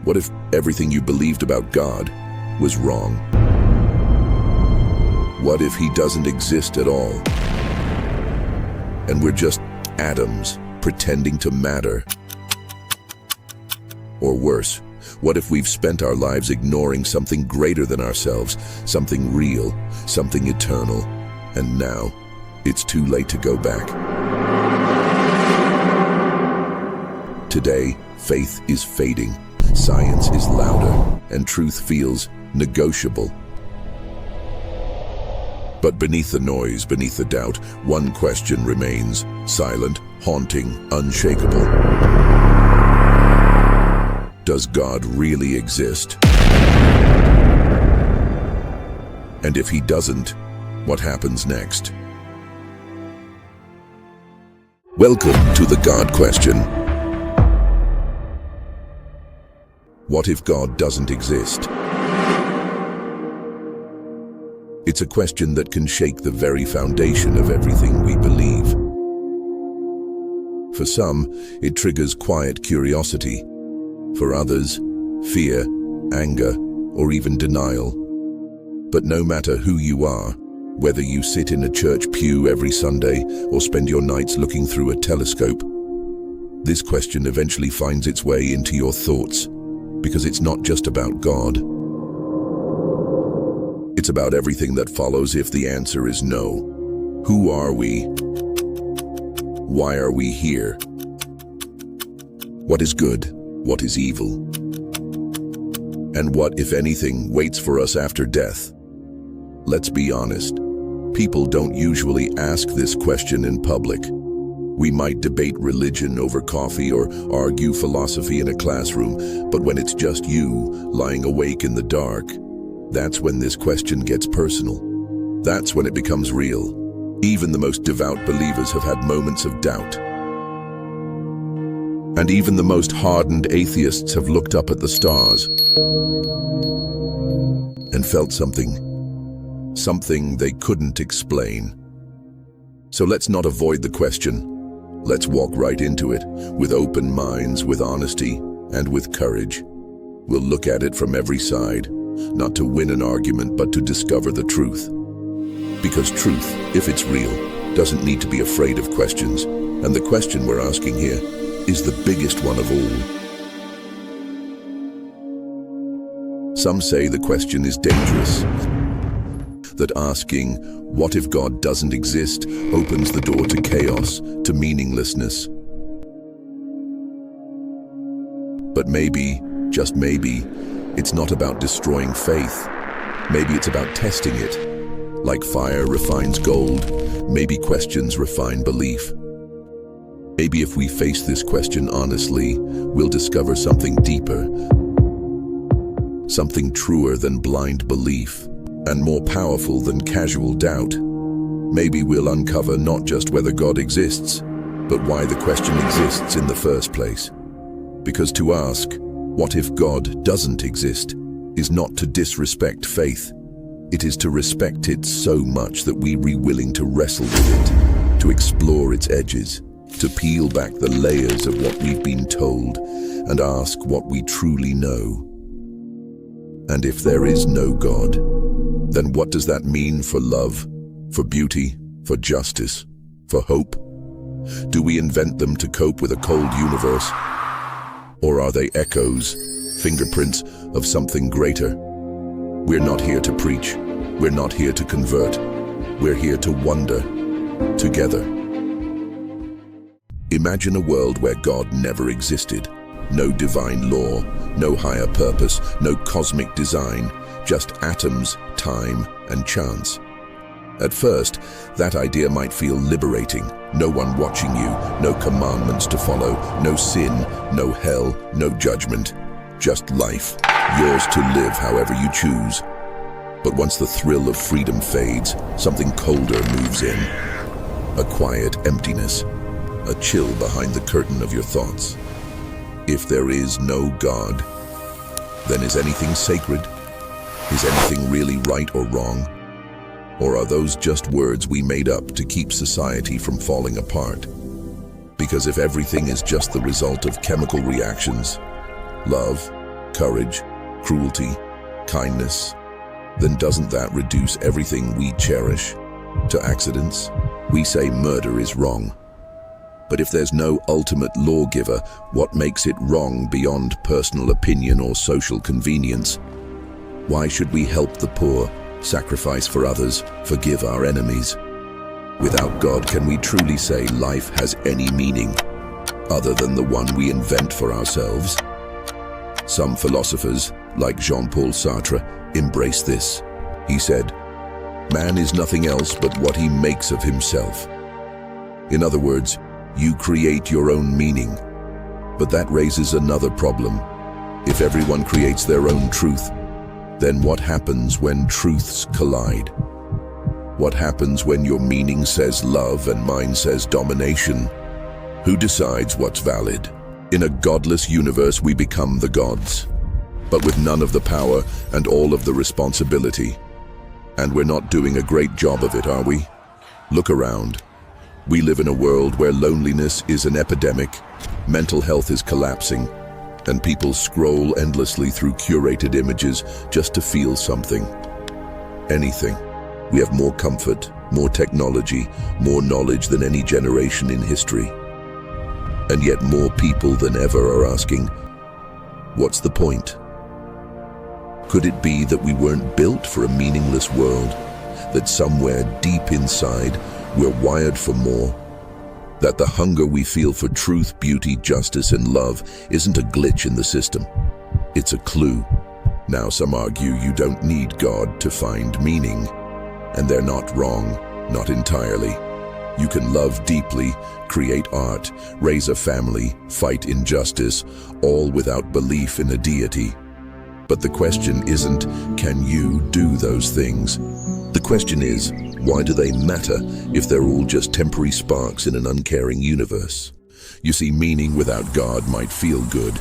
What if everything you believed about God was wrong? What if he doesn't exist at all? And we're just atoms pretending to matter? Or worse, what if we've spent our lives ignoring something greater than ourselves, something real, something eternal, and now it's too late to go back? Today, faith is fading, science is louder, and truth feels negotiable. But beneath the noise, beneath the doubt, one question remains, silent, haunting, unshakable. Does God really exist? And if he doesn't, what happens next? Welcome to the God Question. What if God doesn't exist? It's a question that can shake the very foundation of everything we believe. For some, it triggers quiet curiosity. For others, fear, anger, or even denial. But no matter who you are, whether you sit in a church pew every Sunday or spend your nights looking through a telescope, this question eventually finds its way into your thoughts, because it's not just about God. It's about everything that follows if the answer is no. Who are we? Why are we here? What is good? What is evil? And what, if anything, waits for us after death? Let's be honest. People don't usually ask this question in public. We might debate religion over coffee or argue philosophy in a classroom, but when it's just you, lying awake in the dark, that's when this question gets personal. That's when it becomes real. Even the most devout believers have had moments of doubt. And even the most hardened atheists have looked up at the stars and felt something they couldn't explain. So let's not avoid the question. Let's walk right into it, with open minds, with honesty, and with courage. We'll look at it from every side, not to win an argument, but to discover the truth. Because truth, if it's real, doesn't need to be afraid of questions. And the question we're asking here is the biggest one of all. Some say the question is dangerous, that asking, what if God doesn't exist, opens the door to chaos, to meaninglessness. But maybe, just maybe, it's not about destroying faith. Maybe it's about testing it. Like fire refines gold, maybe questions refine belief. Maybe if we face this question honestly, we'll discover something deeper, something truer than blind belief, and more powerful than casual doubt. Maybe we'll uncover not just whether God exists, but why the question exists in the first place. Because to ask, what if God doesn't exist, is not to disrespect faith. It is to respect it so much that we're willing to wrestle with it, to explore its edges, to peel back the layers of what we've been told and ask what we truly know. And if there is no God, then what does that mean for love, for beauty, for justice, for hope? Do we invent them to cope with a cold universe? Or are they echoes, fingerprints of something greater? We're not here to preach. We're not here to convert. We're here to wonder, together. Imagine a world where God never existed. No divine law, no higher purpose, no cosmic design, just atoms, time, and chance. At first, that idea might feel liberating. No one watching you, no commandments to follow, no sin, no hell, no judgment. Just life, yours to live however you choose. But once the thrill of freedom fades, something colder moves in. A quiet emptiness, a chill behind the curtain of your thoughts. If there is no God, then is anything sacred? Is anything really right or wrong? Or are those just words we made up to keep society from falling apart? Because if everything is just the result of chemical reactions, love, courage, cruelty, kindness, then doesn't that reduce everything we cherish to accidents? We say murder is wrong. But if there's no ultimate lawgiver, what makes it wrong beyond personal opinion or social convenience? Why should we help the poor, sacrifice for others, forgive our enemies? Without God, can we truly say life has any meaning other than the one we invent for ourselves? Some philosophers, like Jean-Paul Sartre, embrace this. He said, "Man is nothing else but what he makes of himself." In other words, you create your own meaning. But that raises another problem. If everyone creates their own truth, then what happens when truths collide? What happens when your meaning says love and mine says domination? Who decides what's valid? In a godless universe, we become the gods, but with none of the power and all of the responsibility. And we're not doing a great job of it, are we? Look around. We live in a world where loneliness is an epidemic, mental health is collapsing, and people scroll endlessly through curated images just to feel something. Anything. We have more comfort, more technology, more knowledge than any generation in history. And yet more people than ever are asking, what's the point? Could it be that we weren't built for a meaningless world? That somewhere deep inside, we're wired for more? That the hunger we feel for truth, beauty, justice, and love isn't a glitch in the system? It's a clue. Now, some argue you don't need God to find meaning. And they're not wrong, not entirely. You can love deeply, create art, raise a family, fight injustice, all without belief in a deity. But the question isn't, can you do those things? The question is, why do they matter if they're all just temporary sparks in an uncaring universe? You see, meaning without God might feel good,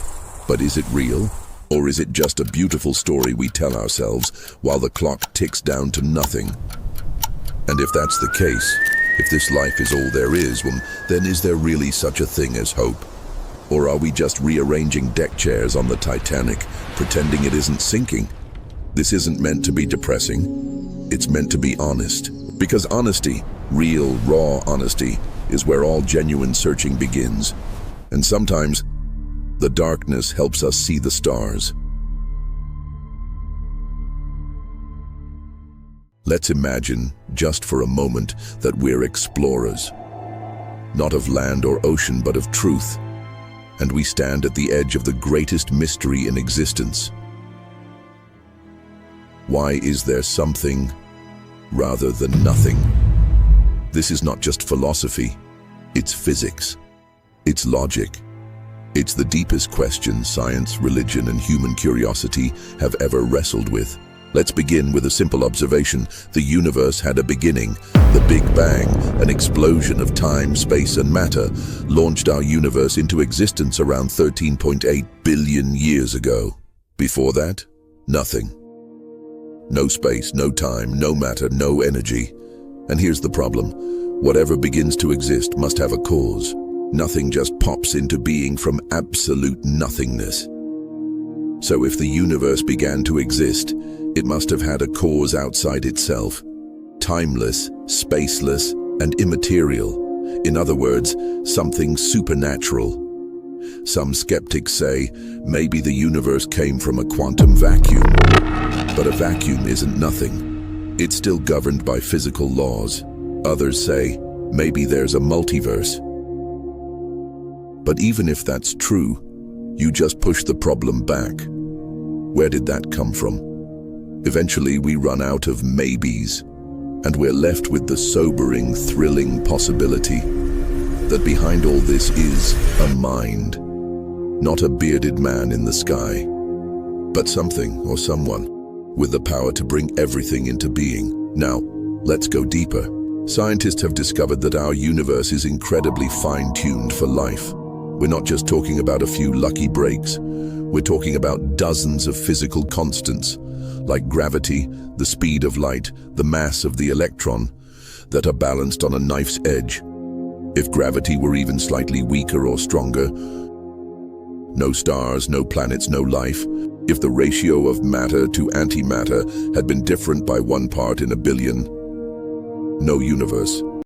but is it real? Or is it just a beautiful story we tell ourselves while the clock ticks down to nothing? And if that's the case, if this life is all there is, well, then is there really such a thing as hope? Or are we just rearranging deck chairs on the Titanic, pretending it isn't sinking? This isn't meant to be depressing. It's meant to be honest. Because honesty, real, raw honesty, is where all genuine searching begins. And sometimes, the darkness helps us see the stars. Let's imagine, just for a moment, that we're explorers. Not of land or ocean, but of truth. And we stand at the edge of the greatest mystery in existence. Why is there something rather than nothing? This is not just philosophy, it's physics, it's logic. It's the deepest question science, religion, and human curiosity have ever wrestled with. Let's begin with a simple observation. The universe had a beginning. The Big Bang, an explosion of time, space, and matter, launched our universe into existence around 13.8 billion years ago. Before that, nothing. No space, no time, no matter, no energy. And here's the problem. Whatever begins to exist must have a cause. Nothing just pops into being from absolute nothingness. So if the universe began to exist, it must have had a cause outside itself, timeless, spaceless, and immaterial. In other words, something supernatural. Some skeptics say maybe the universe came from a quantum vacuum. But a vacuum isn't nothing. It's still governed by physical laws. Others say maybe there's a multiverse. But even if that's true, you just push the problem back. Where did that come from? Eventually, we run out of maybes, and we're left with the sobering, thrilling possibility that behind all this is a mind, not a bearded man in the sky, but something or someone with the power to bring everything into being. Now, let's go deeper. Scientists have discovered that our universe is incredibly fine-tuned for life. We're not just talking about a few lucky breaks. We're talking about dozens of physical constants, like gravity, the speed of light, the mass of the electron, that are balanced on a knife's edge. If gravity were even slightly weaker or stronger, no stars, no planets, no life. If the ratio of matter to antimatter had been different by 1 part in a billion, no universe.